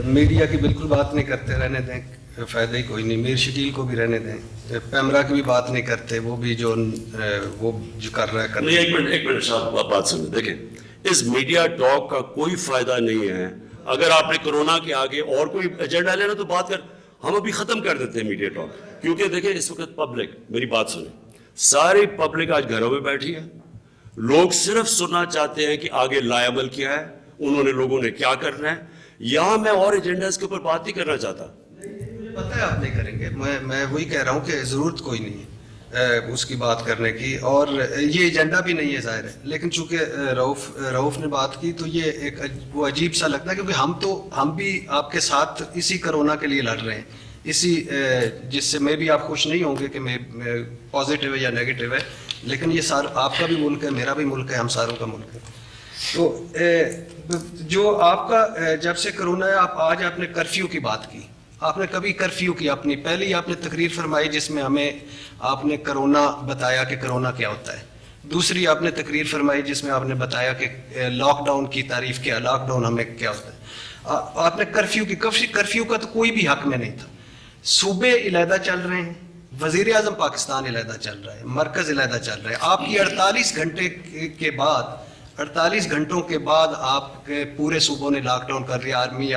Media की बिल्कुल बात नहीं करते, रहने दें, फ़ायदा ही कोई नहीं। मीर शकील को भी रहने दें, पैमरा की भी बात नहीं करते, वो भी जो कर रहा है कर। नहीं, एक मिनट साहब, बात सुनिए। देखें, इस मीडिया टॉक का कोई फायदा नहीं है। अगर आपने कोरोना के आगे और कोई एजेंडा लेना तो बात कर, हम अभी खत्म कर देते हैं मीडिया टॉक। क्योंकि देखें, इस वक्त पब्लिक, मेरी बात सुने, सारी पब्लिक आज घरों में बैठी है। लोग सिर्फ सुनना चाहते हैं कि आगे लायबल क्या है, उन्होंने लोगों ने क्या करना है। यहां मैं और एजेंडास के ऊपर बात नहीं करना चाहता। पता है आप नहीं करेंगे, मैं वही कह रहा हूँ कि ज़रूरत कोई नहीं है उसकी बात करने की, और ये एजेंडा भी नहीं है ज़ाहिर है। लेकिन चूंकि रऊफ ने बात की तो ये एक वो अजीब सा लगता है, क्योंकि हम भी आपके साथ इसी कोरोना के लिए लड़ रहे हैं, इसी जिससे मैं भी आप खुश नहीं होंगे कि मैं पॉजिटिव है या नेगेटिव है, लेकिन ये आपका भी मुल्क है, मेरा भी मुल्क है, हम सारों का मुल्क है। तो जो आपका जब से कोरोना है, आज आपने कर्फ्यू की बात की, आपने कभी कर्फ्यू की अपनी पहले ही आपने तकरीर फरमाई जिसमें हमें आपने कोरोना बताया कि कोरोना क्या होता है। दूसरी आपने तकरीर फरमाई जिसमें आपने बताया कि लॉकडाउन की तारीफ क्या, लॉकडाउन हमें क्या होता है। आपने कर्फ्यू का तो कोई भी हक में नहीं था। सूबे इलादा चल रहे हैं, वजीर आजम पाकिस्तान इलादा चल रहा है, मरकज इलादा चल रहा है। आपकी 48 घंटे के बाद 48 घंटों के बाद आपके पूरे सूबों ने लॉकडाउन कर दिया। आर्मी,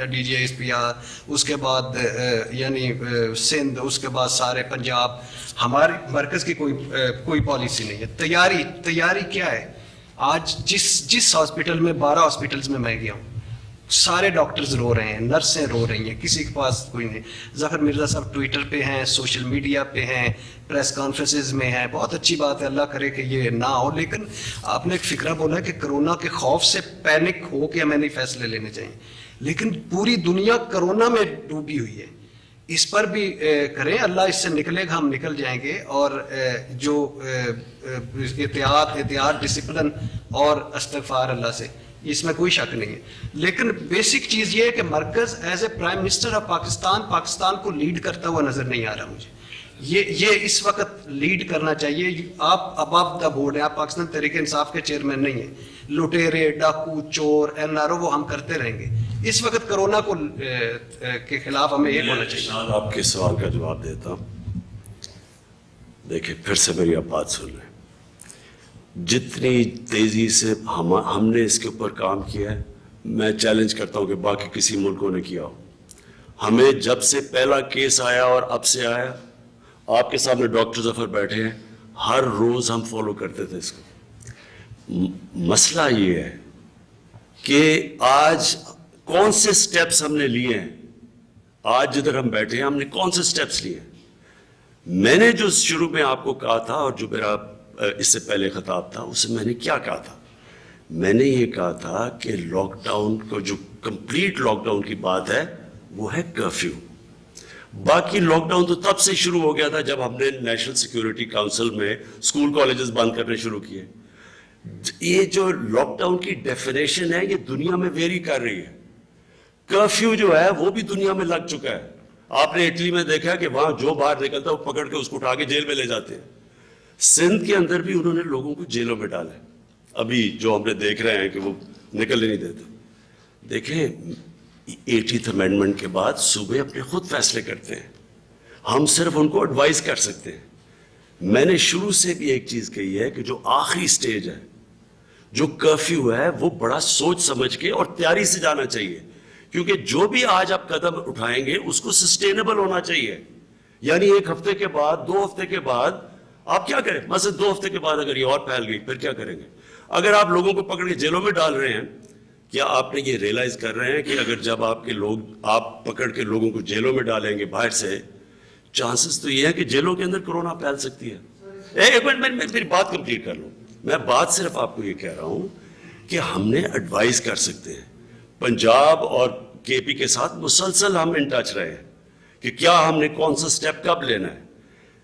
DGSPR, उसके बाद यानी सिंध, उसके बाद सारे पंजाब। हमारे मरकज़ की कोई पॉलिसी नहीं है। तैयारी क्या है? आज जिस हॉस्पिटल में 12 हॉस्पिटल्स में मैं गया हूँ, सारे डॉक्टर्स रो रहे हैं, नर्सें रो रही हैं, किसी के पास कोई नहीं। ज़फ़र मिर्ज़ा साहब ट्विटर पे हैं, सोशल मीडिया पे हैं, प्रेस कॉन्फ्रेंसेस में हैं। बहुत अच्छी बात है, अल्लाह करे कि ये ना हो। लेकिन आपने एक फ़िक्रा बोला कि कोरोना के खौफ से पैनिक हो के हमें नहीं फैसले लेने चाहिए, लेकिन पूरी दुनिया कोरोना में डूबी हुई है। इस पर भी करें, अल्लाह इससे निकलेगा, हम निकल जाएंगे। और जो एहतियात, डिसिप्लिन और इस्तिग़फ़ार अल्लाह से, इसमें कोई शक नहीं है। लेकिन बेसिक चीज़ ये है कि मरकज़ as a prime minister of Pakistan को लीड करता हुआ नज़र नहीं आ रहा मुझे। ये इस वक्त लीड करना चाहिए। आप अबव द बोर्ड हैं, आप पाकिस्तान तहरीक इंसाफ के चेयरमैन नहीं हैं। लुटेरे, डाकू, चोर, NRO वो हम करते रहेंगे। इस वक्त कोरोना को के खिलाफ हमें ये होना चाहिए। आपके सवाल का जवाब देता हूँ। देखिए, फिर से मेरी आप बात सुन रहे हैं। जितनी तेज़ी से हमने इसके ऊपर काम किया है, मैं चैलेंज करता हूँ कि बाकी किसी मुल्कों ने किया हो। हमें जब से पहला केस आया और अब से आया, आपके सामने डॉक्टर ज़फ़र बैठे हैं, हर रोज़ हम फॉलो करते थे इसको। मसला ये है कि आज कौन से स्टेप्स हमने लिए हैं। आज जिधर हम बैठे हैं, हमने कौन से स्टेप्स लिए हैं। मैंने जो शुरू में आपको कहा था, और जो मेरा इससे पहले खिताब था, उससे मैंने क्या कहा था? मैंने ये कहा था कि लॉकडाउन को, जो कंप्लीट लॉकडाउन की बात है, वो है कर्फ्यू। बाकी लॉकडाउन तो तब से शुरू हो गया था जब हमने नेशनल सिक्योरिटी काउंसिल में स्कूल कॉलेजेस बंद करने शुरू किए। ये जो लॉकडाउन की डेफिनेशन है, ये दुनिया में वेरी कर रही है। कर्फ्यू जो है वो भी दुनिया में लग चुका है। आपने इटली में देखा कि वहां जो बाहर निकलता है वो पकड़ के उसको उठा के जेल में ले जाते हैं। सिंध के अंदर भी उन्होंने लोगों को जेलों में डाला। अभी जो हमने देख रहे हैं कि वो निकलने नहीं देते। देखें, 80th अमेंडमेंट के बाद सूबे अपने खुद फैसले करते हैं, हम सिर्फ उनको एडवाइस कर सकते हैं। मैंने शुरू से भी एक चीज कही है कि जो आखिरी स्टेज है, जो कर्फ्यू है, वो बड़ा सोच समझ के और तैयारी से जाना चाहिए। क्योंकि जो भी आज आप कदम उठाएंगे उसको सस्टेनेबल होना चाहिए। यानी 1 हफ्ते के बाद, 2 हफ्ते के बाद आप क्या करें? मतलब 2 हफ्ते के बाद अगर ये और फैल गई, फिर क्या करेंगे? अगर आप लोगों को पकड़ के जेलों में डाल रहे हैं, क्या आपने ये रियलाइज कर रहे हैं कि अगर जब आप पकड़ के लोगों को जेलों में डालेंगे बाहर से, चांसेस तो ये है कि जेलों के अंदर कोरोना फैल सकती है। एक मिनट मेरी बात कंप्लीट कर लो। मैं बात सिर्फ आपको ये कह रहा हूं कि हमने एडवाइस कर सकते हैं। पंजाब और KP के साथ मुसलसल हम इन टच रहे हैं कि क्या हमने कौन सा स्टेप कब लेना है।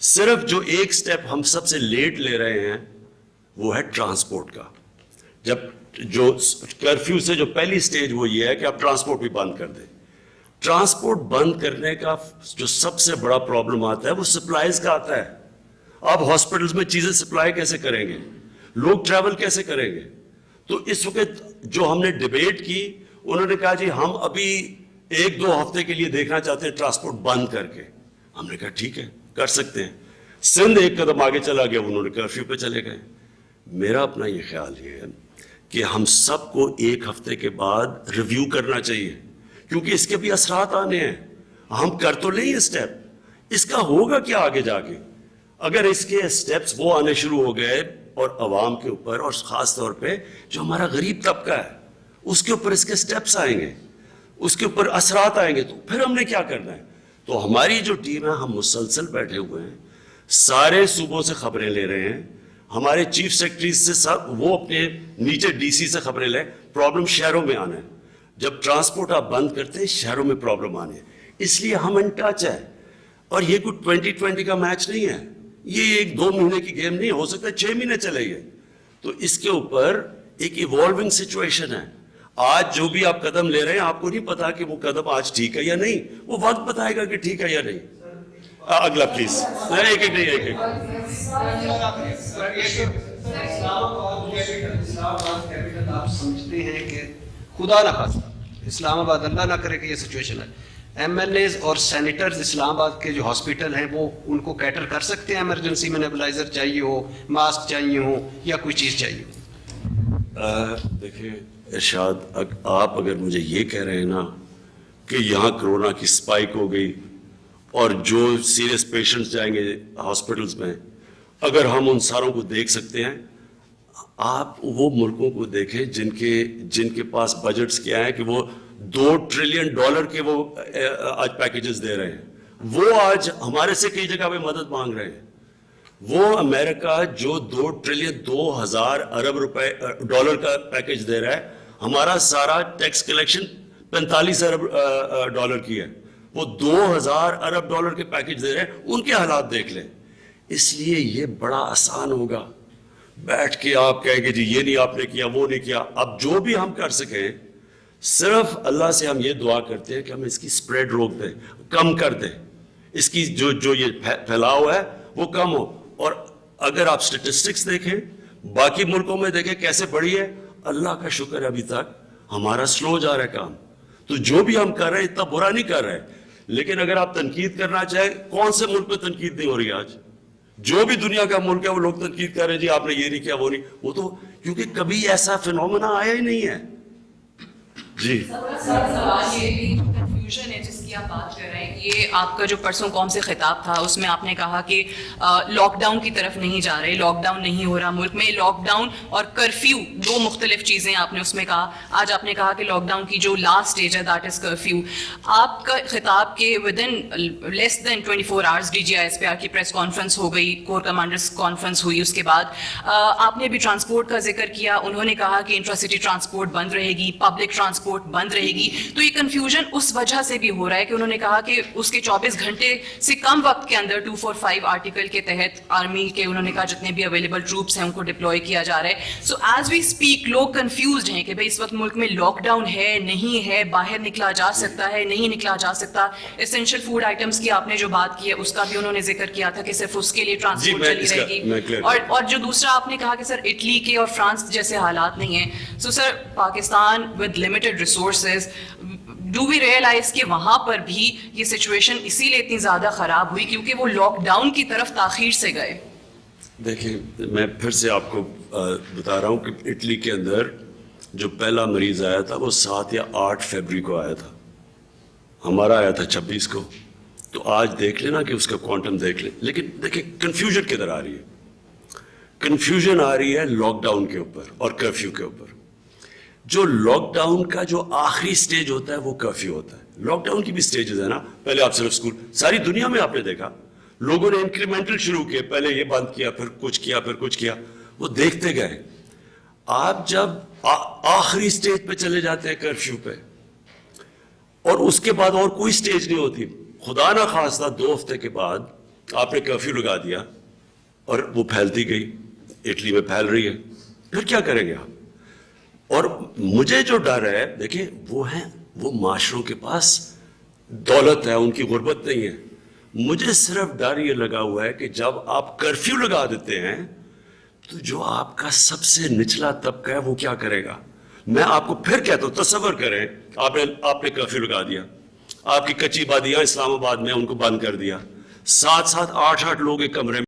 सिर्फ जो एक स्टेप हम सबसे लेट ले रहे हैं वो है ट्रांसपोर्ट का। जब जो कर्फ्यू से जो पहली स्टेज वो ये है कि आप ट्रांसपोर्ट भी बंद कर दें। ट्रांसपोर्ट बंद करने का जो सबसे बड़ा प्रॉब्लम आता है वो सप्लाईज का आता है। आप हॉस्पिटल्स में चीजें सप्लाई कैसे करेंगे, लोग ट्रैवल कैसे करेंगे? तो इस वक्त जो हमने डिबेट की, उन्होंने कहा जी हम अभी 1-2 ہفتے کے لیے دیکھنا چاہتے ہیں ٹرانسپورٹ بند کر کے. ہم نے کہا ٹھیک ہے کر سکتے ہیں. سندھ ایک قدم آگے چلا گیا, انہوں نے کرفیو پہ چلے گئے. میرا اپنا یہ خیال یہ ہے کہ ہم سب کو 1 ہفتے کے بعد ریویو کرنا چاہیے, کیونکہ اس کے بھی اثرات آنے ہیں. ہم کر تو لیں اسٹیپ, اس کا ہوگا کیا آگے جا کے؟ اگر اس کے اسٹیپس وہ آنے شروع ہو گئے اور عوام کے اوپر, اور خاص طور پہ جو ہمارا غریب طبقہ ہے اس کے اوپر اس کے اسٹیپس آئیں گے, اس کے اوپر اثرات آئیں گے, تو پھر ہم نے کیا کرنا ہے؟ تو ہماری جو ٹیم ہے, ہم مسلسل بیٹھے ہوئے ہیں, سارے صوبوں سے خبریں لے رہے ہیں, ہمارے چیف سیکرٹریز سے سب, وہ اپنے نیچے ڈی سی سے خبریں لیں. پرابلم شہروں میں آنا ہے, جب ٹرانسپورٹ آپ بند کرتے ہیں شہروں میں پرابلم آنے ہے, اس لیے ہم ان ٹچ ہے. اور یہ کوئی 2020 کا میچ نہیں ہے, یہ 1-2 مہینے کی گیم نہیں, ہو سکتا ہے 6 مہینے چلے گئے. تو اس کے اوپر ایک ایوالونگ سچویشن ہے. آج جو بھی آپ قدم لے رہے ہیں آپ کو نہیں پتا کہ وہ قدم آج ٹھیک ہے یا نہیں, وہ وقت بتائے گا کہ ٹھیک ہے یا نہیں. اگلا پلیز. ایک آپ سمجھتے ہیں کہ خدا نہ خواستہ اسلام آباد, اللہ نہ کرے کہ یہ سچویشن ہے, ایم ایل ایز اور سینیٹرز اسلام آباد کے جو ہاسپٹل ہیں وہ ان کو کیٹر کر سکتے ہیں؟ ایمرجنسی میں نیبولائزر چاہیے ہو, ماسک چاہیے ہو, یا کوئی چیز چاہیے ہو؟ دیکھیں ارشاد, آپ اگر مجھے یہ کہہ رہے ہیں نا کہ یہاں کرونا کی سپائک ہو گئی اور جو سیریس پیشنٹس جائیں گے ہاسپٹلس میں, اگر ہم ان ساروں کو دیکھ سکتے ہیں, آپ وہ ملکوں کو دیکھیں جن کے پاس بجٹس کیا ہیں کہ وہ $2 ٹریلین کے وہ آج پیکیجز دے رہے ہیں, وہ آج ہمارے سے کئی جگہ پہ مدد مانگ رہے ہیں. وہ امریکہ جو $2 ٹریلین 2000 ارب ڈالر کا پیکیج دے رہا ہے, ہمارا سارا ٹیکس کلیکشن 45 ارب ڈالر کی ہے, وہ 2000 ارب ڈالر کے پیکیج دے رہے ہیں. ان کے حالات دیکھ لیں. اس لیے یہ بڑا آسان ہوگا بیٹھ کے آپ کہیں کہ جی یہ نہیں آپ نے کیا, وہ نہیں کیا. اب جو بھی ہم کر سکیں, صرف اللہ سے ہم یہ دعا کرتے ہیں کہ ہم اس کی سپریڈ روک دیں, کم کر دیں, اس کی جو یہ پھیلاؤ ہے وہ کم ہو. اور اگر آپ سٹیٹسٹکس دیکھیں, باقی ملکوں میں دیکھیں کیسے بڑھی ہے, اللہ کا شکر ہے ابھی تک ہمارا سلو جا رہا ہے کام. تو جو بھی ہم کر رہے ہیں اتنا برا نہیں کر رہے. لیکن اگر آپ تنقید کرنا چاہیں, کون سے ملک میں تنقید نہیں ہو رہی آج؟ جو بھی دنیا کا ملک ہے وہ لوگ تنقید کر رہے ہیں, جی آپ نے یہ نہیں کیا, وہ نہیں. وہ تو کیونکہ کبھی ایسا فینومینا آیا ہی نہیں ہے. جی سوال یہ بھی کنفیوژن ہے جس کی آپ بات کر رہے ہیں, یہ آپ کا جو پرسوں قوم سے خطاب تھا اس میں آپ نے کہا کہ لاک ڈاؤن کی طرف نہیں جا رہے, لاک ڈاؤن نہیں ہو رہا ملک میں. لاک ڈاؤن اور کرفیو 2 مختلف چیزیں آپ نے اس میں کہا. آج آپ نے کہا کہ لاک ڈاؤن کی جو لاسٹ اسٹیج ہے دیٹ از کرفیو. آپ کا خطاب کے within less than 24 hours D G I S P R کی پریس کانفرنس ہو گئی, کور کمانڈرز کانفرنس ہوئی, اس کے بعد آپ نے بھی ٹرانسپورٹ کا ذکر کیا. انہوں نے کہا کہ انٹرا سٹی ٹرانسپورٹ بند رہے گی, پبلک ٹرانسپورٹ بند رہے گی. تو یہ کنفیوژن اس وجہ سے بھی ہو رہا ہے کہ انہوں نے کہا کہ اس کے 24 گھنٹے سے کم وقت کے اندر 245 آرٹیکل کے تحت آرمی کے انہوں نے کہا جتنے بھی اویلیبل ٹروپس ہیں ان کو ڈپلوائے کیا جا رہا ہے. سو ایز وی اسپیک لوگ کنفیوزڈ ہیں کہ بھائی اس وقت ملک میں لاک ڈاؤن ہے نہیں ہے, باہر نکلا جا سکتا ہے نہیں نکلا جا سکتا. اسینشیل فوڈ آئٹمس کی آپ نے جو بات کی ہے اس کا بھی انہوں نے ذکر کیا تھا کہ صرف اس کے لیے ٹرانسپورٹ چلی رہے گی. اور جو دوسرا آپ نے کہا کہ سر اٹلی کے اور فرانس جیسے حالات نہیں ہیں. So sir Pakistan with limited resources, do we realize کہ وہاں پر بھی یہ سچویشن اسی لیے اتنی زیادہ خراب ہوئی کیونکہ وہ لاک ڈاؤن کی طرف تاخیر سے گئے؟ دیکھیں میں پھر سے آپ کو بتا رہا ہوں کہ اٹلی کے اندر جو پہلا مریض آیا تھا وہ 7 یا 8 فروری کو آیا تھا, ہمارا آیا تھا 26 کو. تو آج دیکھ لینا کہ اس کا کوانٹم دیکھ لیں. لیکن دیکھیں کنفیوژن کدھر آ رہی ہے؟ کنفیوژن آ رہی ہے لاک ڈاؤن کے اوپر اور کرفیو کے اوپر. جو لاک ڈاؤن کا جو آخری سٹیج ہوتا ہے وہ کرفیو ہوتا ہے. لاک ڈاؤن کی بھی سٹیجز ہیں نا, پہلے آپ صرف اسکول, ساری دنیا میں آپ نے دیکھا لوگوں نے انکریمنٹل شروع کیے, پہلے یہ بند کیا پھر کچھ کیا پھر کچھ کیا, وہ دیکھتے گئے. آپ جب آخری سٹیج پہ چلے جاتے ہیں کرفیو پہ, اور اس کے بعد اور کوئی سٹیج نہیں ہوتی, خدا نہ خواستہ 2 ہفتے کے بعد آپ نے کرفیو لگا دیا اور وہ پھیلتی گئی, اٹلی میں پھیل رہی ہے, پھر کیا کریں گے آپ؟ اور مجھے جو ڈر ہے, دیکھیں وہ معاشروں کے پاس دولت ہے, ان کی غربت نہیں ہے. مجھے صرف ڈر یہ لگا ہوا ہے کہ جب آپ کرفیو لگا دیتے ہیں تو جو آپ کا سب سے نچلا طبقہ ہے وہ کیا کرے گا؟ میں آپ کو پھر کہتا ہوں, تصور کریں آپ نے کرفیو لگا دیا, آپ کی کچی بادیاں اسلام آباد میں ان کو بند کر دیا, 7-7 8-8 لوگ ایک کمرے